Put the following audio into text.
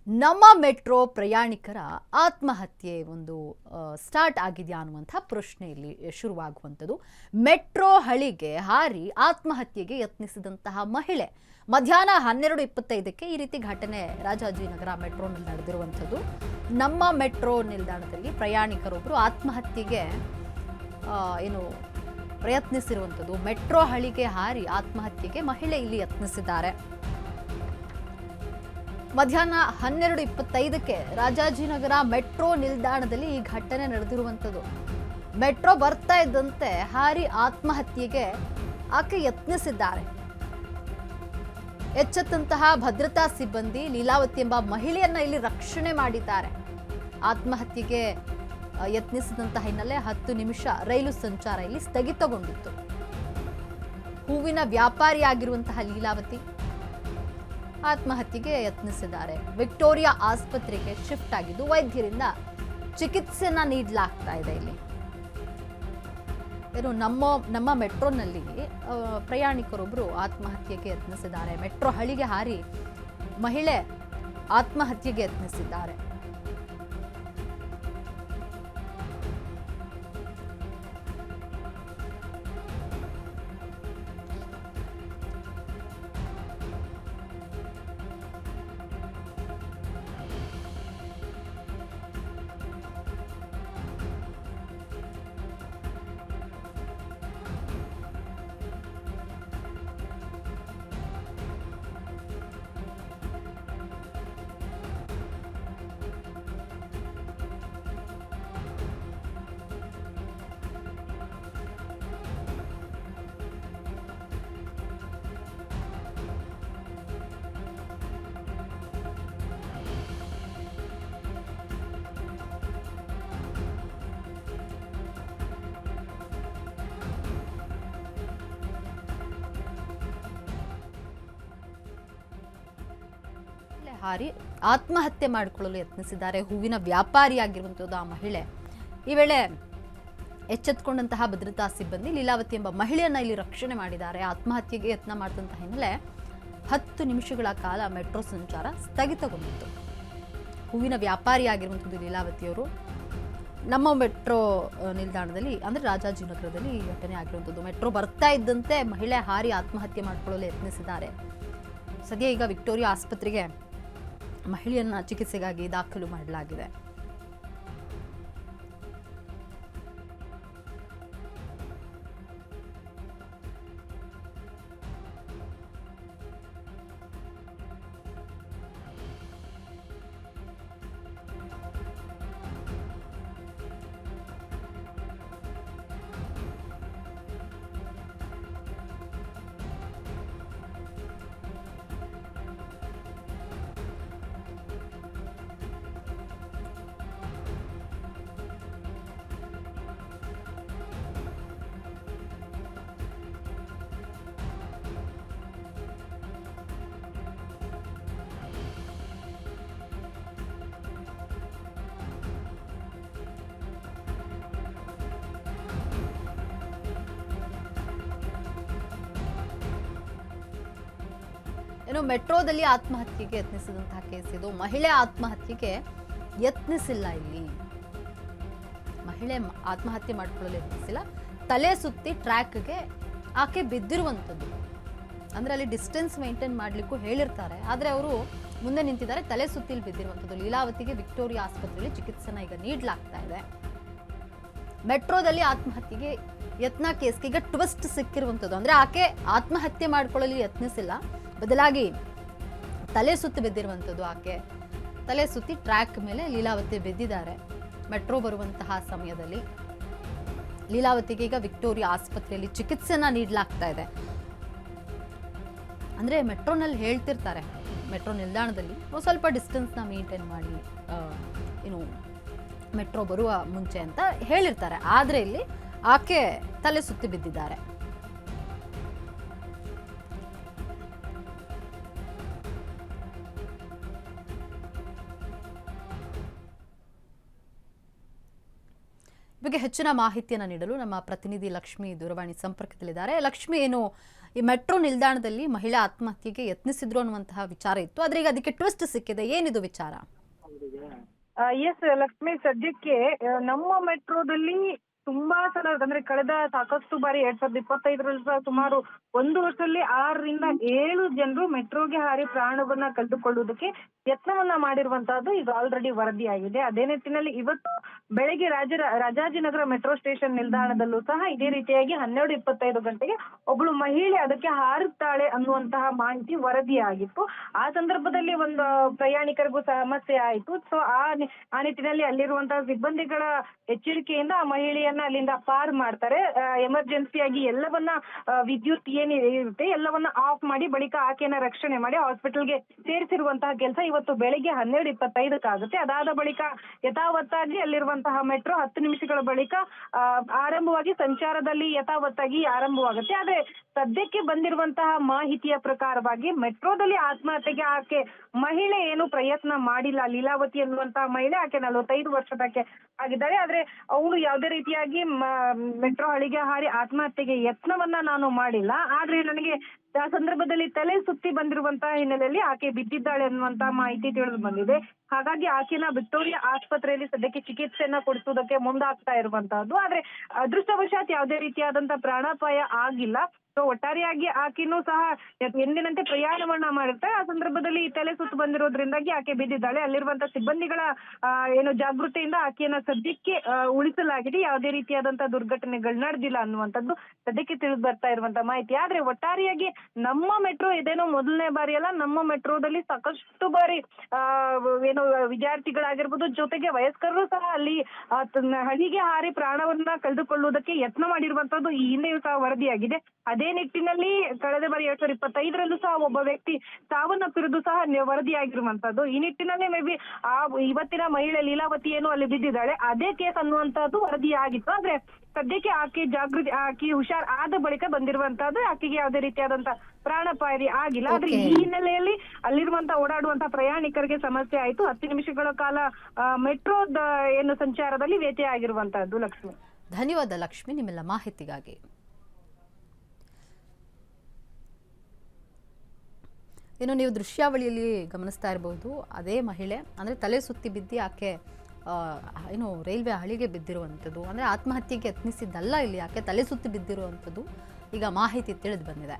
ನಮ್ಮ ಮೆಟ್ರೋ ಪ್ರಯಾಣಿಕರ ಆತ್ಮಹತ್ಯೆ ಒಂದು ಸ್ಟಾರ್ಟ್ ಆಗಿದೆಯಾ ಅನ್ನುವಂಥ ಪ್ರಶ್ನೆ ಇಲ್ಲಿ ಶುರುವಾಗುವಂಥದ್ದು. ಮೆಟ್ರೋ ಹಳಿಗೆ ಹಾರಿ ಆತ್ಮಹತ್ಯೆಗೆ ಯತ್ನಿಸಿದಂತಹ ಮಹಿಳೆ ಮಧ್ಯಾಹ್ನ 12:25ಕ್ಕೆ ಈ ರೀತಿ ಘಟನೆ ರಾಜಾಜಿನಗರ ಮೆಟ್ರೋನಲ್ಲಿ ನಡೆದಿರುವಂಥದ್ದು. ನಮ್ಮ ಮೆಟ್ರೋ ನಿಲ್ದಾಣದಲ್ಲಿ ಪ್ರಯಾಣಿಕರೊಬ್ಬರು ಆತ್ಮಹತ್ಯೆಗೆ ಪ್ರಯತ್ನಿಸಿರುವಂಥದ್ದು. ಮೆಟ್ರೋ ಹಳಿಗೆ ಹಾರಿ ಆತ್ಮಹತ್ಯೆಗೆ ಮಹಿಳೆ ಇಲ್ಲಿ ಯತ್ನಿಸಿದ್ದಾರೆ. ಮಧ್ಯಾಹ್ನ 12:25ಕ್ಕೆ ರಾಜಾಜಿನಗರ ಮೆಟ್ರೋ ನಿಲ್ದಾಣದಲ್ಲಿ ಈ ಘಟನೆ ನಡೆದಿರುವಂಥದ್ದು. ಮೆಟ್ರೋ ಬರ್ತಾ ಇದ್ದಂತೆ ಹಾರಿ ಆತ್ಮಹತ್ಯೆಗೆ ಆಕೆ ಯತ್ನಿಸಿದ್ದಾರೆ. ಎಚ್ಚೆತ್ತಂತಹ ಭದ್ರತಾ ಸಿಬ್ಬಂದಿ ಲೀಲಾವತಿ ಎಂಬ ಮಹಿಳೆಯನ್ನ ಇಲ್ಲಿ ರಕ್ಷಣೆ ಮಾಡಿದ್ದಾರೆ. ಆತ್ಮಹತ್ಯೆಗೆ ಯತ್ನಿಸಿದಂತಹ ಹಿನ್ನೆಲೆ 10 ನಿಮಿಷ ರೈಲು ಸಂಚಾರ ಇಲ್ಲಿ ಸ್ಥಗಿತಗೊಂಡಿತ್ತು. ಹೂವಿನ ವ್ಯಾಪಾರಿಯಾಗಿರುವಂತಹ ಲೀಲಾವತಿ ಆತ್ಮಹತ್ಯೆಗೆ ಯತ್ನಿಸಿದ್ದಾರೆ. ವಿಕ್ಟೋರಿಯಾ ಆಸ್ಪತ್ರೆಗೆ ಶಿಫ್ಟ್ ಆಗಿದ್ದು ವೈದ್ಯರಿಂದ ಚಿಕಿತ್ಸೆಯನ್ನ ನೀಡಲಾಗ್ತಾ ಇದೆ. ಇಲ್ಲಿ ನಮ್ಮ ಮೆಟ್ರೋನಲ್ಲಿ ಪ್ರಯಾಣಿಕರೊಬ್ಬರು ಆತ್ಮಹತ್ಯೆಗೆ ಯತ್ನಿಸಿದ್ದಾರೆ. ಮೆಟ್ರೋ ಹಳಿಗೆ ಹಾರಿ ಮಹಿಳೆ ಆತ್ಮಹತ್ಯೆಗೆ ಯತ್ನಿಸಿದ್ದಾರೆ. ಹಾರಿ ಆತ್ಮಹತ್ಯೆ ಮಾಡಿಕೊಳ್ಳಲು ಯತ್ನಿಸಿದ್ದಾರೆ. ಹೂವಿನ ವ್ಯಾಪಾರಿಯಾಗಿರುವಂಥದ್ದು ಆ ಮಹಿಳೆ. ಈ ವೇಳೆ ಎಚ್ಚೆತ್ತುಕೊಂಡಂತಹ ಭದ್ರತಾ ಸಿಬ್ಬಂದಿ ಲೀಲಾವತಿ ಎಂಬ ಮಹಿಳೆಯನ್ನ ಇಲ್ಲಿ ರಕ್ಷಣೆ ಮಾಡಿದ್ದಾರೆ. ಆತ್ಮಹತ್ಯೆಗೆ ಯತ್ನ ಮಾಡಿದಂತಹ ಹಿನ್ನೆಲೆ 10 ನಿಮಿಷಗಳ ಕಾಲ ಮೆಟ್ರೋ ಸಂಚಾರ ಸ್ಥಗಿತಗೊಂಡಿತ್ತು. ಹೂವಿನ ವ್ಯಾಪಾರಿಯಾಗಿರುವಂಥದ್ದು ಲೀಲಾವತಿಯವರು ನಮ್ಮ ಮೆಟ್ರೋ ನಿಲ್ದಾಣದಲ್ಲಿ ಅಂದರೆ ರಾಜಾಜಿನಗರದಲ್ಲಿ ಈ ಘಟನೆ ಆಗಿರುವಂಥದ್ದು. ಮೆಟ್ರೋ ಬರ್ತಾ ಇದ್ದಂತೆ ಮಹಿಳೆ ಹಾರಿ ಆತ್ಮಹತ್ಯೆ ಮಾಡಿಕೊಳ್ಳಲು ಯತ್ನಿಸಿದ್ದಾರೆ. ಸದ್ಯ ಈಗ ವಿಕ್ಟೋರಿಯಾ ಆಸ್ಪತ್ರೆಗೆ ಮಹಿಳೆಯನ್ನ ಚಿಕಿತ್ಸೆಗಾಗಿ ದಾಖಲು ಮಾಡಲಾಗಿದೆ. ಮೆಟ್ರೋದಲ್ಲಿ ಆತ್ಮಹತ್ಯೆಗೆ ಯತ್ನಿಸಿದಂತಹ ಕೇಸ್ ಇದು. ಮಹಿಳೆ ಆತ್ಮಹತ್ಯೆಗೆ ಯತ್ನಿಸಿಲ್ಲ. ಇಲ್ಲಿ ಮಹಿಳೆ ಆತ್ಮಹತ್ಯೆ ಮಾಡಿಕೊಳ್ಳಲು ಯತ್ನಿಸಿಲ್ಲ. ತಲೆ ಸುತ್ತಿ ಟ್ರ್ಯಾಕ್ಗೆ ಆಕೆ ಬಿದ್ದಿರುವಂಥದ್ದು. ಅಂದ್ರೆ ಅಲ್ಲಿ ಡಿಸ್ಟೆನ್ಸ್ ಮೇಂಟೈನ್ ಮಾಡ್ಲಿಕ್ಕೂ ಹೇಳಿರ್ತಾರೆ, ಆದ್ರೆ ಅವರು ಮುಂದೆ ನಿಂತಿದ್ದಾರೆ. ತಲೆ ಸುತ್ತಿಲಿ ಬಿದ್ದಿರುವಂಥದ್ದು. ಲೀಲಾವತಿಗೆ ವಿಕ್ಟೋರಿಯಾ ಆಸ್ಪತ್ರೆಯಲ್ಲಿ ಚಿಕಿತ್ಸೆನ ಈಗ ನೀಡಲಾಗ್ತಾ ಇದೆ. ಮೆಟ್ರೋದಲ್ಲಿ ಆತ್ಮಹತ್ಯೆಗೆ ಯತ್ನ ಕೇಸ್ಗೆ ಈಗ ಟ್ವಿಸ್ಟ್ ಸಿಕ್ಕಿರುವಂಥದ್ದು. ಅಂದ್ರೆ ಆಕೆ ಆತ್ಮಹತ್ಯೆ ಮಾಡಿಕೊಳ್ಳಲು ಯತ್ನಿಸಿಲ್ಲ, ಬದಲಾಗಿ ತಲೆ ಸುತ್ತಿ ಬಿದ್ದಿರುವಂಥದ್ದು. ಆಕೆ ತಲೆ ಸುತ್ತಿ ಟ್ರ್ಯಾಕ್ ಮೇಲೆ ಲೀಲಾವತಿ ಬಿದ್ದಿದ್ದಾರೆ. ಮೆಟ್ರೋ ಬರುವಂತಹ ಸಮಯದಲ್ಲಿ ಲೀಲಾವತಿಗೆ ಈಗ ವಿಕ್ಟೋರಿಯಾ ಆಸ್ಪತ್ರೆಯಲ್ಲಿ ಚಿಕಿತ್ಸೆನ ನೀಡಲಾಗ್ತಾ ಇದೆ. ಅಂದ್ರೆ ಮೆಟ್ರೋನಲ್ಲಿ ಹೇಳ್ತಿರ್ತಾರೆ, ಮೆಟ್ರೋ ನಿಲ್ದಾಣದಲ್ಲಿ ಸ್ವಲ್ಪ ಡಿಸ್ಟೆನ್ಸ್ನ ಮೇಂಟೈನ್ ಮಾಡಿ ಮೆಟ್ರೋ ಬರುವ ಮುಂಚೆ ಅಂತ ಹೇಳಿರ್ತಾರೆ. ಆದ್ರೆ ಇಲ್ಲಿ ಆಕೆ ತಲೆ ಸುತ್ತಿ ಬಿದ್ದಿದ್ದಾರೆ. ಬಗ್ಗೆ ಹೆಚ್ಚಿನ ಮಾಹಿತಿಯನ್ನು ನೀಡಲು ನಮ್ಮ ಪ್ರತಿನಿಧಿ ಲಕ್ಷ್ಮಿ ದೂರವಾಣಿ ಸಂಪರ್ಕದಲ್ಲಿದ್ದಾರೆ. ಲಕ್ಷ್ಮಿ, ಏನು ಈ ಮೆಟ್ರೋ ನಿಲ್ದಾಣದಲ್ಲಿ ಮಹಿಳಾ ಆತ್ಮಹತ್ಯೆಗೆ ಯತ್ನಿಸಿದ್ರು ಅನ್ನುವಂತಹ ವಿಚಾರ ಇತ್ತು, ಆದ್ರೆ ಈಗ ಅದಕ್ಕೆ ಟ್ವಿಸ್ಟ್ ಸಿಕ್ಕಿದೆ. ಏನಿದು ವಿಚಾರ? ಎಸ್ ಲಕ್ಷ್ಮಿ, ಸದ್ಯಕ್ಕೆ ನಮ್ಮ ಮೆಟ್ರೋದಲ್ಲಿ ತುಂಬಾ ಸಲ ಅಂದ್ರೆ ಕಳೆದ ಸಾಕಷ್ಟು ಬಾರಿ 2025ರಲ್ಲಿ ಸಹ ಸುಮಾರು ಒಂದು ವರ್ಷದಲ್ಲಿ 6ರಿಂದ 7 ಜನರು ಮೆಟ್ರೋಗೆ ಹಾರಿ ಪ್ರಾಣವನ್ನ ಕಳೆದುಕೊಳ್ಳುವುದಕ್ಕೆ ಯತ್ನವನ್ನ ಮಾಡಿರುವಂತಹದ್ದು ಈಗ ಆಲ್ರೆಡಿ ವರದಿಯಾಗಿದೆ. ಅದೇ ನಿಟ್ಟಿನಲ್ಲಿ ಇವತ್ತು ಬೆಳಗ್ಗೆ ರಾಜಾಜಿನಗರ ಮೆಟ್ರೋ ಸ್ಟೇಷನ್ ನಿಲ್ದಾಣದಲ್ಲೂ ಸಹ ಇದೇ ರೀತಿಯಾಗಿ 12:25 ಗಂಟೆಗೆ ಒಬ್ಳು ಮಹಿಳೆ ಅದಕ್ಕೆ ಹಾರುತ್ತಾಳೆ ಅನ್ನುವಂತಹ ಮಾಹಿತಿ ವರದಿಯಾಗಿತ್ತು. ಆ ಸಂದರ್ಭದಲ್ಲಿ ಒಂದು ಪ್ರಯಾಣಿಕರಿಗೂ ಸಮಸ್ಯೆ ಆಯಿತು. ಸೊ ಆ ನಿಟ್ಟಿನಲ್ಲಿ ಅಲ್ಲಿರುವಂತಹ ಸಿಬ್ಬಂದಿಗಳ ಎಚ್ಚರಿಕೆಯಿಂದ ಆ ಮಹಿಳೆಯನ್ನ ಅಲ್ಲಿಂದ ಪಾರ್ ಮಾಡ್ತಾರೆ. ಎಮರ್ಜೆನ್ಸಿಯಾಗಿ ಎಲ್ಲವನ್ನ ವಿದ್ಯುತ್ ಏನಿರುತ್ತೆ ಎಲ್ಲವನ್ನ ಆಫ್ ಮಾಡಿ ಬಳಿಕ ಆಕೆಯನ್ನ ರಕ್ಷಣೆ ಮಾಡಿ ಹಾಸ್ಪಿಟಲ್ಗೆ ಸೇರಿಸಿರುವಂತಹ ಕೆಲಸ ಇವತ್ತು ಬೆಳಿಗ್ಗೆ 12:25 ಅದಾದ ಬಳಿಕ ಯಥಾವತ್ತಾಗಿ ಅಲ್ಲಿರುವಂತಹ ಮೆಟ್ರೋ 10 ನಿಮಿಷಗಳ ಬಳಿಕ ಆರಂಭವಾಗಿ ಸಂಚಾರದಲ್ಲಿ ಯಥಾವತ್ತಾಗಿ ಆರಂಭವಾಗುತ್ತೆ. ಆದ್ರೆ ಸದ್ಯಕ್ಕೆ ಬಂದಿರುವಂತಹ ಮಾಹಿತಿಯ ಪ್ರಕಾರವಾಗಿ ಮೆಟ್ರೋದಲ್ಲಿ ಆತ್ಮಹತ್ಯೆಗೆ ಆಕೆ ಮಹಿಳೆ ಏನು ಪ್ರಯತ್ನ ಮಾಡಿಲ್ಲ. ಲೀಲಾವತಿ ಎನ್ನುವಂತಹ ಮಹಿಳೆ, ಆಕೆ 45 ವರ್ಷದಕ್ಕೆ ಆಗಿದ್ದಾರೆ. ಆದ್ರೆ ಅವಳು ಯಾವುದೇ ರೀತಿಯಾಗಿ ಮೆಟ್ರೋ ಹಳಿಗೆ ಹಾರಿ ಆತ್ಮಹತ್ಯೆಗೆ ಯತ್ನವನ್ನ ನಾನು ಮಾಡಿಲ್ಲ. ಆದ್ರೆ ನನಗೆ ಆ ಸಂದರ್ಭದಲ್ಲಿ ತಲೆ ಸುತ್ತಿ ಬಂದಿರುವಂತಹ ಹಿನ್ನೆಲೆಯಲ್ಲಿ ಆಕೆ ಬಿದ್ದಿದ್ದಾಳೆ ಅನ್ನುವಂತಹ ಮಾಹಿತಿ ತಿಳಿದು ಬಂದಿದೆ. ಹಾಗಾಗಿ ಆಕೆನ ವಿಕ್ಟೋರಿಯಾ ಆಸ್ಪತ್ರೆಯಲ್ಲಿ ಸದ್ಯಕ್ಕೆ ಚಿಕಿತ್ಸೆಯನ್ನ ಕೊಡಿಸುವುದಕ್ಕೆ ಮುಂದಾಗ್ತಾ ಇರುವಂತಹದ್ದು. ಆದ್ರೆ ಅದೃಷ್ಟವಶಾತ್ ಯಾವುದೇ ರೀತಿಯಾದಂತಹ ಪ್ರಾಣಾಪಾಯ ಆಗಿಲ್ಲ. ಸೊ ಒಟ್ಟಾರೆಯಾಗಿ ಆಕೆನೂ ಸಹ ಎಂದಿನಂತೆ ಪ್ರಯಾಣವನ್ನ ಮಾಡಿರ್ತಾರೆ. ಆ ಸಂದರ್ಭದಲ್ಲಿ ತಲೆ ಸುತ್ತು ಬಂದಿರೋದ್ರಿಂದಾಗಿ ಆಕೆ ಬಿದ್ದಿದ್ದಾಳೆ. ಅಲ್ಲಿರುವಂತಹ ಸಿಬ್ಬಂದಿಗಳ ಏನು ಜಾಗೃತಿಯಿಂದ ಆಕೆಯನ್ನ ಸದ್ಯಕ್ಕೆ ಉಳಿಸಲಾಗಿದೆ. ಯಾವುದೇ ರೀತಿಯಾದಂತಹ ದುರ್ಘಟನೆಗಳು ನಡೆದಿಲ್ಲ ಅನ್ನುವಂಥದ್ದು ಸದ್ಯಕ್ಕೆ ತಿಳಿದು ಬರ್ತಾ ಇರುವಂತಹ ಮಾಹಿತಿ. ಆದ್ರೆ ಒಟ್ಟಾರೆಯಾಗಿ ನಮ್ಮ ಮೆಟ್ರೋ ಇದೇನೋ ಮೊದಲನೇ ಬಾರಿ ಅಲ್ಲ, ನಮ್ಮ ಮೆಟ್ರೋದಲ್ಲಿ ಸಾಕಷ್ಟು ಬಾರಿ ಏನು ವಿದ್ಯಾರ್ಥಿಗಳಾಗಿರ್ಬೋದು ಜೊತೆಗೆ ವಯಸ್ಕರು ಸಹ ಅಲ್ಲಿ ಹಳಿಗೆ ಹಾರಿ ಪ್ರಾಣವನ್ನ ಕಳೆದುಕೊಳ್ಳುವುದಕ್ಕೆ ಯತ್ನ ಮಾಡಿರುವಂತದ್ದು ಈ ಹಿಂದೆಯೂ ಸಹ ವರದಿಯಾಗಿದೆ. ಅದೇ ನಿಟ್ಟಿನಲ್ಲಿ ಕಳೆದ ಬಾರಿ 2025ರಲ್ಲೂ ಸಹ ಒಬ್ಬ ವ್ಯಕ್ತಿ ಸಾವನ್ನಪ್ಪಿರುವುದು ಸಹ ವರದಿಯಾಗಿರುವಂತದ್ದು. ಈ ನಿಟ್ಟಿನಲ್ಲಿ ಮೇ ಬಿ ಇವತ್ತಿನ ಮಹಿಳೆ ಲೀಲಾವತಿ ಏನು ಅಲ್ಲಿ ಬಿದ್ದಿದ್ದಾಳೆ ಅದೇ ಕೇಸ್ ಅನ್ನುವಂತಹದ್ದು ವರದಿಯಾಗಿತ್ತು. ಆದ್ರೆ ಸದ್ಯಕ್ಕೆ ಆಕೆ ಹುಷಾರ್ ಆದ ಬಳಿಕ ಬಂದಿರುವಂತಹದ್ದು. ಆಕೆಗೆ ಯಾವುದೇ ರೀತಿಯಾದಂತಹ ಪ್ರಾಣಾಪಾಯ ಆಗಿಲ್ಲ. ಆದ್ರೆ ಈ ಹಿನ್ನೆಲೆಯಲ್ಲಿ ಅಲ್ಲಿರುವಂತಹ ಓಡಾಡುವಂತಹ ಪ್ರಯಾಣಿಕರಿಗೆ ಸಮಸ್ಯೆ ಆಯಿತು. 10 ನಿಮಿಷಗಳ ಕಾಲ ಮೆಟ್ರೋದ ಏನು ಸಂಚಾರದಲ್ಲಿ ವ್ಯತ್ಯಯ ಆಗಿರುವಂತಹದ್ದು. ಲಕ್ಷ್ಮಿ, ಧನ್ಯವಾದ ಲಕ್ಷ್ಮಿ ನಿಮ್ಮೆಲ್ಲ ಮಾಹಿತಿಗಾಗಿ. ಇನ್ನು ನೀವು ದೃಶ್ಯಾವಳಿಯಲ್ಲಿ ಗಮನಿಸ್ತಾ ಇರಬಹುದು, ಅದೇ ಮಹಿಳೆ ಅಂದರೆ ತಲೆ ಸುತ್ತಿ ಬಿದ್ದು ಆಕೆ ಏನು ರೈಲ್ವೆ ಹಳಿಗೆ ಬಿದ್ದಿರುವಂಥದ್ದು, ಅಂದರೆ ಆತ್ಮಹತ್ಯೆಗೆ ಯತ್ನಿಸಿದ್ದಲ್ಲ ಇಲ್ಲಿ, ಆಕೆ ತಲೆ ಸುತ್ತಿ ಬಿದ್ದಿರುವಂಥದ್ದು ಈಗ ಮಾಹಿತಿ ತಿಳಿದು ಬಂದಿದೆ.